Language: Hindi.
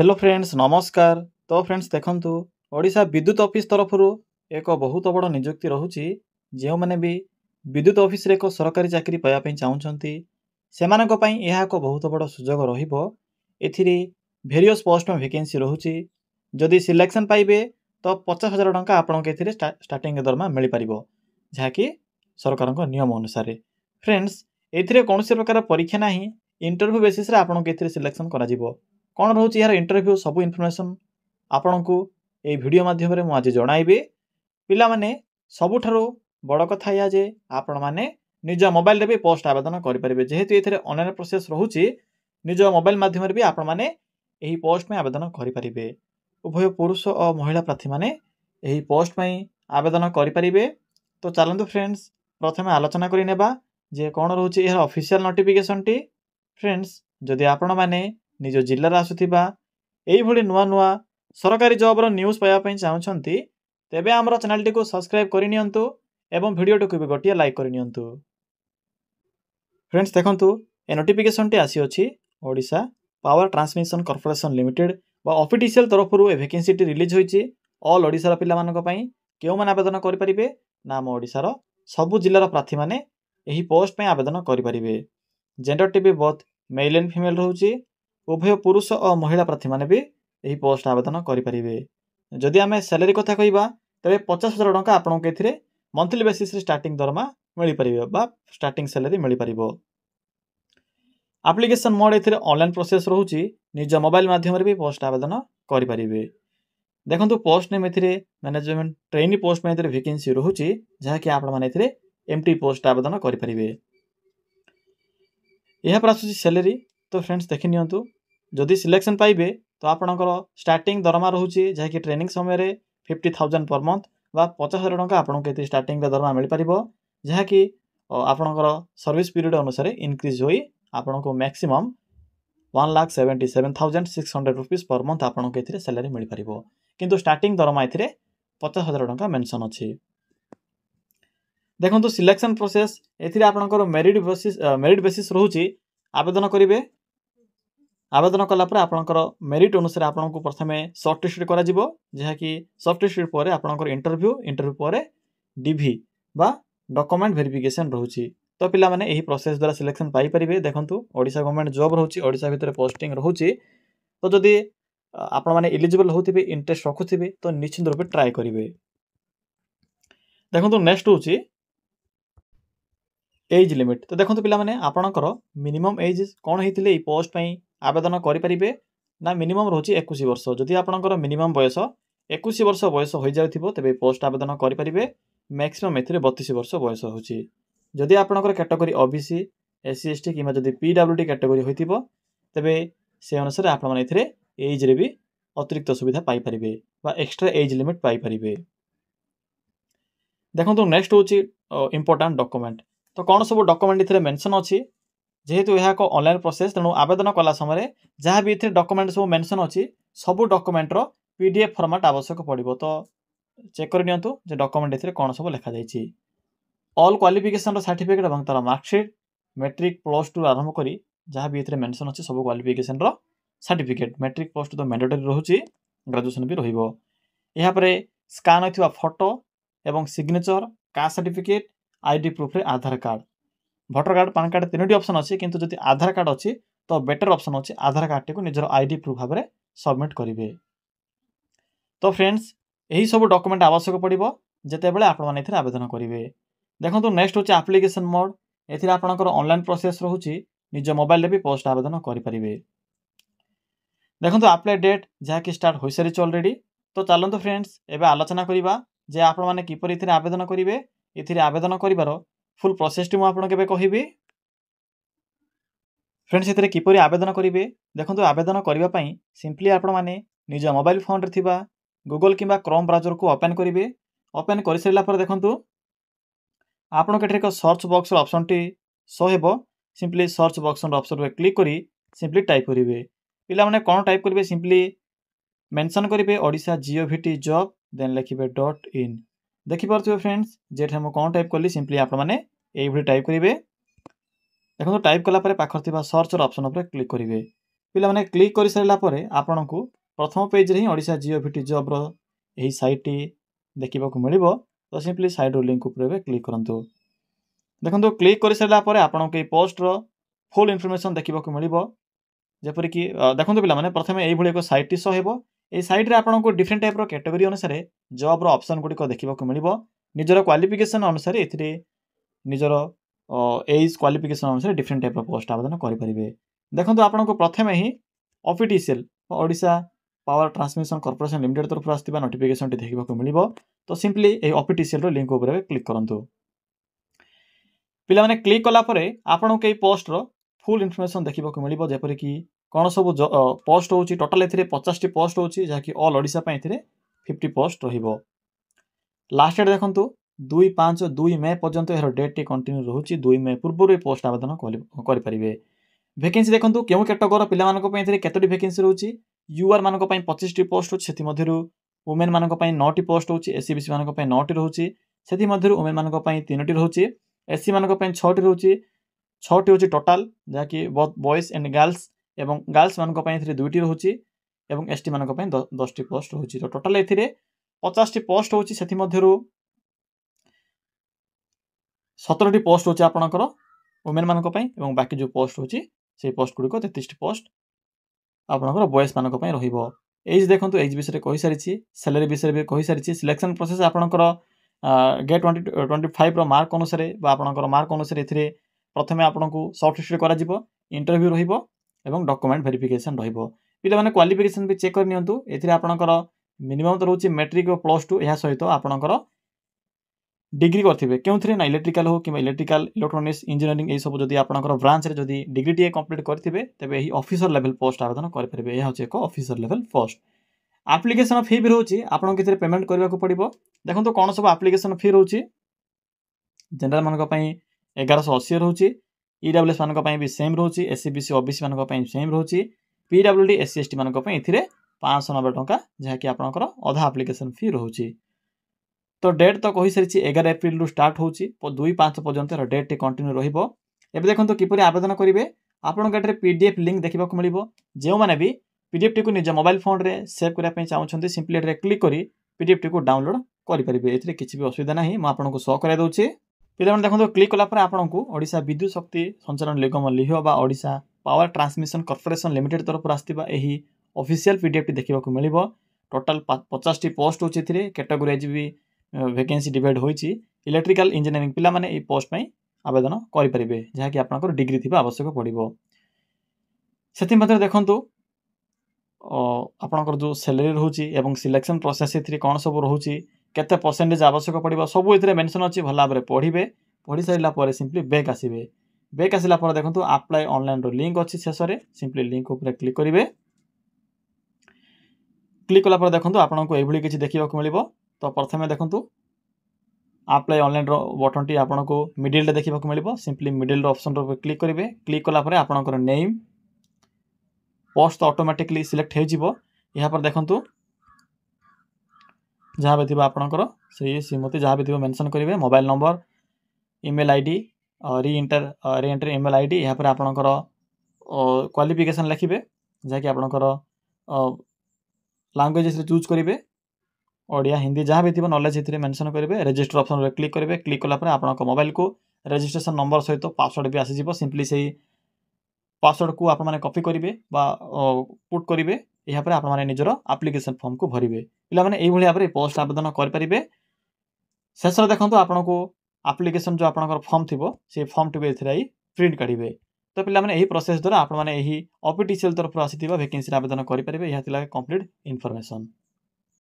हेलो फ्रेंड्स नमस्कार। तो फ्रेंड्स देखंतु ओडिशा विद्युत ऑफिस तरफरु एक बहुत बड़ नियुक्ति रहुची। जो माने भी विद्युत ऑफिस रे एक सरकारी चाकरी पाया पई चाहुचंती सेमानक पई एहा एक बहुत बड़ सुजोग रहिबो। एथिरे वेरियस पोस्ट में वैकेंसी रहुची। जदि सिलेक्शन पाइबे तो 50,000 टंका आपन के एथिरे स्टार्टिंग दरमा मिल परिबो, जाकी सरकारक नियम अनुसार। फ्रेंड्स एथिरे कोनोसी प्रकार परीक्षा नाही, इंटरव्यू बेसिस रे आपन के एथिरे सिलेक्शन करा जिवो। कौन रोचे यार इंटरव्यू सब इनफॉरमेशन आपन को ए वीडियो माध्यम रे मु आज जणाइबे। पिला माने सबुठारो बड़ कथा या जे आपण माने निज मोबाइल रे भी पोस्ट आवेदन करि परिबे। जेहेतु एथिरे ऑनलाइन प्रोसेस रहूची, निज मोबाइल माध्यम रे भी आपण माने एही पोस्ट में आवेदन करि परिबे। उभय पुरुष और महिला प्रार्थी माने एही पोस्ट में आवेदन करि परिबे। तो चलंतु फ्रेंड्स प्रथमे आलोचना करि नेबा जे कोन रहूची एहर ऑफिशियल नोटिफिकेशन टी। फ्रेंड्स जदि आपण माने निज जिल्लार आसुथिबा एई भली नुआ नुआ सरकारी जॉब रो न्यूज़ पाया पई चाहुछंती तेबे हमर चैनल टी को सब्सक्राइब करि नियंतु एवं वीडियो टी को भी गोटिया लाइक करि नियंतु। फ्रेंड्स देखंतु ए नोटिफिकेशन टी आसी अछि Odisha power transmission corporation limited बा ऑफिशियल तरफरु ए वैकेंसी टी रिलीज होईची। ऑल ओडिसा रा पिला मानक पई केउ मान आवेदन करि परिबे ना हम ओडिसा रो सबु जिल्ला रो प्रार्थी माने एही पोस्ट पे आवेदन करि परिबे। जेंडर टी भी बोथ मेल एंड फीमेल रहउची। उभय पुरुष और महिला प्रार्थी माने भी यही पोस्ट आवेदन करि परिबे। जदि आमे सैलरी कथा कहिबा तबे 50,000 टंका आपन के एथिरे मंथली बेसिस रे स्टार्टिंग दरमा मिली परिबे बा स्टार्टिंग सैलरी मिली परिबो। एप्लीकेशन मोड एथिरे ऑनलाइन प्रोसेस रहउची। निज मोबाइल माध्यम रे भी पोस्ट आवेदन करि परिबे। देखंतु पोस्ट नेम एथिरे मैनेजमेंट ट्रेनी पोस्ट में एथिरे वैकेंसी रहउची, जहा कि आपण माने एथिरे एमटी पोस्ट आवेदन करि परिबे। यह प्रासुची सैलरी। तो फ्रेंड्स देखि नियंतु जदि सिलेक्शन पाइबे तो आपनकर स्टार्टिंग दरमा रहउची, जहा कि ट्रेनिंग समय रे 50,000 पर मंथ बा 50,000 टंका आपन के स्टार्टिंग दरमा मिल परिबो, जहा कि आपनकर सर्विस पीरियड अनुसार इंक्रीज होई आपन को मैक्सिमम 1,77,600 रुपीस पर मंथ आपन के एथिरे सैलरी मिल परिबो। किंतु स्टार्टिंग दरमा एथिरे 50,000 टंका मेंशन अछि। देखंतु सिलेक्शन प्रोसेस एथिरे आपनकर मेरिट बेसिस रहउची। आवेदन करिवे, आवेदन कला पर आपनकर मेरिट अनुसार आपन को प्रथमे शॉर्ट लिस्ट करा जिवो, जहा कि शॉर्ट लिस्ट पर आपनकर इंटरव्यू पर डीवी बा डॉक्यूमेंट वेरिफिकेशन रहउची। तो पिला माने एही प्रोसेस द्वारा सिलेक्शन पाई परिबे। देखंतु ओडिशा गवर्नमेंट जॉब रहउची, ओडिशा भितर पोस्टिंग रहउची। तो जदि आपण माने एलिजिबल होथिबे, इंटरेस्ट रखुथिबे तो निश्चित रूपे ट्राई करिवे। देखंतु नेक्स्ट होची एज लिमिट। तो देखंतु पिला माने आपनकर मिनिमम एज कोन हेतिले ए पोस्ट पई आवेदन करि परिबे ना मिनिमम रहउची 21 वर्ष। जदि आपनकर मिनिमम बयस 21 वर्ष बयस होई जाउथिबो तेबे पोस्ट आवेदन करि परिबे। मैक्सिमम एथिरे 32 वर्ष बयस होची। जदि आपनकर कैटेगरी ओबीसी एससी एसटी किबा जदि पीडब्ल्यूडी कैटेगरी होइथिबो तेबे से अनुसार आपण माने एथिरे एज रे भी अतिरिक्त सुविधा पाई परिबे बा एक्स्ट्रा एज लिमिट पाई परिबे। देखंतु नेक्स्ट होची इंपोर्टेंट डॉक्यूमेंट। तो कौन सब डॉक्यूमेंट इथिरे मेंशन अछि, जेहेतु यह एक ऑनलाइन प्रोसेस तेणु आवेदन कला समय जहाँ भी इथिरे डॉक्यूमेंट सब मेंशन अछि सब डॉक्यूमेंट रो पीडीएफ फॉर्मेट आवश्यक पड़िबो। तो चेक कर नियंतु जे डॉक्यूमेंट इथिरे कौन सब लिखा जाइछि। ऑल क्वालिफिकेशन रो सर्टिफिकेट एवं तार मार्कशीट मैट्रिक प्लस 2 आरंभ करी जहाँ भी इथिरे मेंशन अछि सब क्वालिफिकेशन रो सर्टिफिकेट। मैट्रिक प्लस 2 तो मैंडेटरी रहउछि, ग्रेजुएशन भी रहिबो। यहाँ पर स्कान होइथिबा फोटो एवं signature, caste certificate, ID proof रे Aadhaar card, voter card, PAN card तीनोटी ऑप्शन अछि। किंतु जदि आधार कार्ड अछि तो बेटर ऑप्शन अछि आधार कार्ड टी को निजर आईडी प्रूफ भाबे रे सबमिट करिवे। तो फ्रेंड्स एही सब डॉक्यूमेंट आवश्यक पड़िबो जेते बेले आपण माने एथिरे आवेदन करिवे। देखंतु नेक्स्ट होछि एप्लीकेशन मोड। एथिरे आपनकर ऑनलाइन प्रोसेस रहउछि, निज मोबाइल रे भी पोस्ट आवेदन करि परिवे। देखंतु अप्लाई डेट जहा कि स्टार्ट होई सारिछ ऑलरेडी। तो चलंतु फ्रेंड्स एबे आलोचना करिबा जे आपण माने किपरि एथिरे आवेदन करिवे। एथिरे आवेदन करिवारो फुल प्रोसेस टी मु आपण केबे कहिबी। फ्रेंड्स एथिरे किपरि आवेदन करिवे देखंतु आवेदन करिवा पई सिंपली आपण माने निज मोबाइल फोन रे थिबा गूगल किबा क्रोम ब्राउजर को ओपन करिवे। ओपन करि सरिला पर देखंतु आपण केठरे एक सर्च बॉक्स रो ऑप्शन टी शो हेबो। सिंपली सर्च बॉक्स रो ऑप्शन रे क्लिक करी सिंपली टाइप करिवे। पिला माने कोन टाइप करिवे सिंपली मेंशन करिवे ओडिशा जीओवीटी जॉब देन लिखिबे .in। देखि परथिबे फ्रेंड्स जेठे हम कोन टाइप करली सिंपली आपण माने एई भली टाइप करिवे। देखो टाइप कला परे पाखर थिबा सर्च रो ऑप्शन ऊपर क्लिक करिवे। ପିଲାମାନେ କ୍ଲିକ୍ କରିସାରିଲା ପରେ ଆପଣଙ୍କୁ ପ୍ରଥମ ପେଜ୍ରେ ହିଁ ଓଡ଼ିଶା ଜିଓଭିଟି ଜବ୍ର ଏହି ସାଇଟ୍ଟି ଦେଖିବାକୁ ମିଳିବ। ତ ସିମ୍ପଲି ସାଇଟ୍ର ଲିଙ୍କ୍ ଉପରେ ଏବେ କ୍ଲିକ୍ କରନ୍ତୁ। ଦେଖନ୍ତୁ କ୍ଲିକ୍ କରିସାରିଲା ପରେ ଆପଣଙ୍କୁ ଏହି ପୋଷ୍ଟର ଫୁଲ୍ ଇନଫର୍ମେସନ୍ ଦେଖିବାକୁ ମିଳିବ। ଯେପରିକି ଦେଖନ୍ତୁ ପିଲାମାନେ ପ୍ରଥମେ ଏଇଭଳି ଏକ ସାଇଟ୍ଟି ସହ ହେବ। এই ସାଇଟ୍ରେ ଆପଣଙ୍କୁ ଡିଫରେଣ୍ଟ ଟାଇପ୍ର କ୍ୟାଟେଗୋରୀ ଅନୁସାରେ ଜବ୍ର ଅପସନ୍ ଗୁଡ଼ିକ ଦେଖିବାକୁ ମିଳିବ। ନିଜର କ୍ୱାଲିଫିକେସନ୍ ଅନୁସାରେ ଏଥିରେ ନିଜର ଏଜ୍ କ୍ୱାଲିଫିକେସନ୍ ଅନୁସାରେ ଡିଫରେଣ୍ଟ ଟାଇପ୍ର ପୋଷ୍ଟ ଆବେଦନ କରିପାରିବେ। ଦେଖନ୍ତୁ ଆପଣଙ୍କୁ ପ୍ରଥମେ ହିଁ official Odisha power transmission corporation limited ତରଫରୁ ଆସିଥିବା ନୋଟିଫିକେସନ୍ଟି ଦେଖିବାକୁ ମିଳିବ। ତ ସିମ୍ପଲି ଏହି ଅଫିସିଆଲ୍ର ଲିଙ୍କ୍ ଉପରେ କ୍ଲିକ୍ କରନ୍ତୁ। ପିଲାମାନେ କ୍ଲିକ୍ କଲା ପରେ ଆପଣଙ୍କୁ ଏହି ପୋଷ୍ଟର ଫୁଲ୍ ଇନଫର୍ମେସନ୍ ଦେଖିବାକୁ ମିଳିବ। ଯେପରିକି କ'ଣ ସବୁ ପୋଷ୍ଟ ହେଉଛି ଟୋଟାଲ୍ ଏଥିରେ 50ଟି ପୋଷ୍ଟ ହେଉଛି, ଯାହାକି ଅଲ୍ ଓଡ଼ିଶା ପାଇଁ ଏଥିରେ 50 ପୋଷ୍ଟ ରହିବ। ଲାଷ୍ଟ ଡେଟ୍ ଦେଖନ୍ତୁ 2 ମେ ପର୍ଯ୍ୟନ୍ତ ଏହାର ଡେଟ୍ଟି କଣ୍ଟିନ୍ୟୁ ରହୁଛି। 2 ମେ ପୂର୍ବରୁ ଏ ପୋଷ୍ଟ ଆବେଦନ କରିପାରିବେ। ଭେକେନ୍ସି ଦେଖନ୍ତୁ କେଉଁ କ୍ୟାଟେଗୋରୀର ପିଲାମାନଙ୍କ ପାଇଁ ଏଥିରେ କେତୋଟି ଭେକେନ୍ସି ରହୁଛି। ୟୁଆର୍ ମାନଙ୍କ ପାଇଁ 25ଟି ପୋଷ୍ଟ ଅଛି, ସେଥିମଧ୍ୟରୁ ଓମେନ୍ ମାନଙ୍କ ପାଇଁ 9ଟି ପୋଷ୍ଟ ହେଉଛି। ଏସ୍ସି ବିସି ମାନଙ୍କ ପାଇଁ 9ଟି ରହୁଛି, ସେଥିମଧ୍ୟରୁ ଓମେନ୍ ମାନଙ୍କ ପାଇଁ 3ଟି ରହୁଛି। ଏସ୍ସି ମାନଙ୍କ ପାଇଁ 6ଟି ରହୁଛି, 6ଟି ହେଉଛି ଟୋଟାଲ୍, ଯାହାକି ବୋଥ୍ ବଏଜ୍ ଆଣ୍ଡ ଗାର୍ଲସ୍, ଏବଂ ଗାର୍ଲସ୍ ମାନଙ୍କ ପାଇଁ ଏଥିରେ 2ଟି ରହୁଛି, ଏବଂ ଏସ୍ଟି ମାନଙ୍କ ପାଇଁ 10ଟି ପୋଷ୍ଟ ରହୁଛି। ତ ଟୋଟାଲ୍ ଏଥିରେ 50ଟି ପୋଷ୍ଟ ହେଉଛି, ସେଥିମଧ୍ୟରୁ 17ଟି ପୋଷ୍ଟ ହେଉଛି ଆପଣଙ୍କର ଓମେନ୍ ମାନଙ୍କ ପାଇଁ, ଏବଂ ବାକି ଯେଉଁ ପୋଷ୍ଟ ହେଉଛି ସେଇ ପୋଷ୍ଟ ଗୁଡ଼ିକ 33ଟି ପୋଷ୍ଟ ଆପଣଙ୍କର ବଏଜ୍ ମାନଙ୍କ ପାଇଁ ରହିବ। ଏଜ୍ ଦେଖନ୍ତୁ ଏଜ୍ ବିଷୟରେ କହିସାରିଛି, ସାଲାରୀ ବିଷୟରେ ବି କହିସାରିଛି। ସିଲେକ୍ସନ୍ ପ୍ରୋସେସ୍ ଆପଣଙ୍କର ଗେଟ୍ 2025ର ମାର୍କ ଅନୁସାରେ ବା ଆପଣଙ୍କର ମାର୍କ ଅନୁସାରେ ଏଥିରେ ପ୍ରଥମେ ଆପଣଙ୍କୁ ସର୍ଟ ଲିଷ୍ଟ କରାଯିବ, ଇଣ୍ଟରଭ୍ୟୁ ରହିବ ଏବଂ ଡକୁମେଣ୍ଟ ଭେରିଫିକେସନ୍ ରହିବ। ପିଲାମାନେ କ୍ୱାଲିଫିକେସନ୍ ବି ଚେକ୍ କରି ନିଅନ୍ତୁ। ଏଥିରେ ଆପଣଙ୍କର ମିନିମମ୍ ତ ରହୁଛି ମେଟ୍ରିକ୍ ଓ +2, ଏହା ସହିତ ଆପଣଙ୍କର ডিগ্রি କରିଥିବେ କେଉଁଥିରେ ନା ଇଲେକ୍ଟ୍ରିକାଲ ହଉ କିମ୍ବା ଇଲେକ୍ଟ୍ରିକାଲ ଇଲେକ୍ଟ୍ରୋନିକ୍ସ ଇଞ୍ଜିନିୟରିଂ ଏହିସବୁ ଯଦି ଆପଣଙ୍କର ବ୍ରାଞ୍ଚରେ ଯଦି ଡିଗ୍ରୀଟିଏ କମ୍ପ୍ଲିଟ୍ କରିଥିବେ ତେବେ ଏହି ଅଫିସର ଲେଭେଲ ପୋଷ୍ଟ ଆବେଦନ କରିପାରିବେ। ଏହା ହେଉଛି ଏକ officer level post. Application fee ବି ରହୁଛି, ଆପଣଙ୍କୁ ଏଥିରେ ପେମେଣ୍ଟ କରିବାକୁ ପଡ଼ିବ। ଦେଖନ୍ତୁ କ'ଣ ସବୁ ଆପ୍ଲିକେସନ ଫି ରହୁଛି। ଜେନେରାଲ ମାନଙ୍କ ପାଇଁ 1180 ରହୁଛି, ଇଡବ୍ଲ୍ୟୁଏସ୍ ମାନଙ୍କ ପାଇଁ ବି ସେମ୍ ରହୁଛି, ଏସ୍ସି ବିସି ଓବିସି ମାନଙ୍କ ପାଇଁ ସେମ୍ ରହୁଛି, ପିଡବ୍ଲ୍ୟୁଡି ଏସ୍ସି ଏସ୍ଟି ମାନଙ୍କ ପାଇଁ ଏଥିରେ 590 ଟଙ୍କା, ଯାହାକି ଆପଣଙ୍କର ଅଧା ଆପ୍ଲିକେସନ ଫି ରହୁଛି। तो डेट तो कही सारी 11 एप्रिल स्टार्ट होची 2-5 पर्यंत डेट कंटिन्यू रहिबो। एबे देखंतु किपरि आवेदन करिवे। आपन गाडरे पीडीएफ लिंक देखिबा को मिलिबो। जेउ माने भी पीडीएफ टी को निज मोबाइल फोन रे सेव करिया पई चाहउछन्ती सिंपली एटे क्लिक करी पीडीएफ टी को डाउनलोड करि परिबे। एथिरे किछि भी असुविधा नाही, म आपन को शो करा दउछि। पिला माने देखंतु क्लिक कला पर आपन को ओडिसा विद्युत शक्ति संचालन निगम लिहो बा Odisha power transmission corporation limited तरफ आस्तिबा एही ऑफिशियल पीडीएफ टी देखिबा को मिलिबो। टोटल 50 टी पोस्ट होछि एथिरे कैटेगरी एजीबी वैकेंसी डिवाइड होइछि। इलेक्ट्रिकल इंजीनियरिंग पिला माने ए पोस्ट पई आवेदन करि परिबे, जहा कि आपनकर डिग्री थिबा आवश्यक पड़िबो। सेति मध्ये देखंतु आपनकर जो सैलरी रहउछि एवं सिलेक्शन प्रोसेस एथिरे कोन सब रहउछि, केते परसेंटेज आवश्यक पड़िबो, सब एथिरे मेंशन अछि। भला भाबरे पढिबे, पढि साइला परे सिंपली बैक आसीबे। बैक आसिला परे देखंतु अप्लाई ऑनलाइन रो लिंक अछि शेषरे, सिंपली लिंक ऊपर क्लिक करिवे। क्लिक कला पर देखंतु आपनको एभली किछि देखिबा को मिलिबो। तो प्रथमे देखंतु अप्लाई ऑनलाइन रो बटन टी आपनको मिडिल रे देखिबा को मिलिबो। सिंपली मिडिल रो ऑप्शन रो क्लिक करिवे। क्लिक कला परे आपनकर नेम पोस्ट तो ऑटोमेटिकली सिलेक्ट हे जिवो। यहाँ पर देखंतु जहाँ भी थिबा आपनकर सही श्रीमती जहाँ भी थिबा मेंशन करिवे। मोबाइल नंबर, ईमेल आईडी, री एंटर ईमेल आईडी, यहाँ पर आपनकर क्वालिफिकेशन लिखिबे, जहा कि आपनकर लैंग्वेजेस रे चूज करिवे। ओडिया हिंदी जहाँ भी थी नॉलेज एथिरे मेंशन करेंगे। रजिस्टर ऑप्शन रे क्लिक करेंगे। क्लिक कला आपन मोबाइल को रजिस्ट्रेशन नंबर सहित पासवर्ड भी आसीजिवो। सिंपली से पासवर्ड को आप कॉपी करेंगे पुट करेंगे। यहाँ पर आप निजर एप्लिकेशन फॉर्म को भरवे। पिला माने एई भली भाबरे पोस्ट आवेदन करें। शेष देखो आपन को एप्लिकेशन जो आपन फॉर्म थी से फॉर्म टी एथिरे प्रिंट काढ़े। तो पिला माने एही प्रोसेस द्वारा आप ऑफिशियल तरफ आसी वैकेंसी आवेदन करें। यह कंप्लीट इनफॉरमेशन।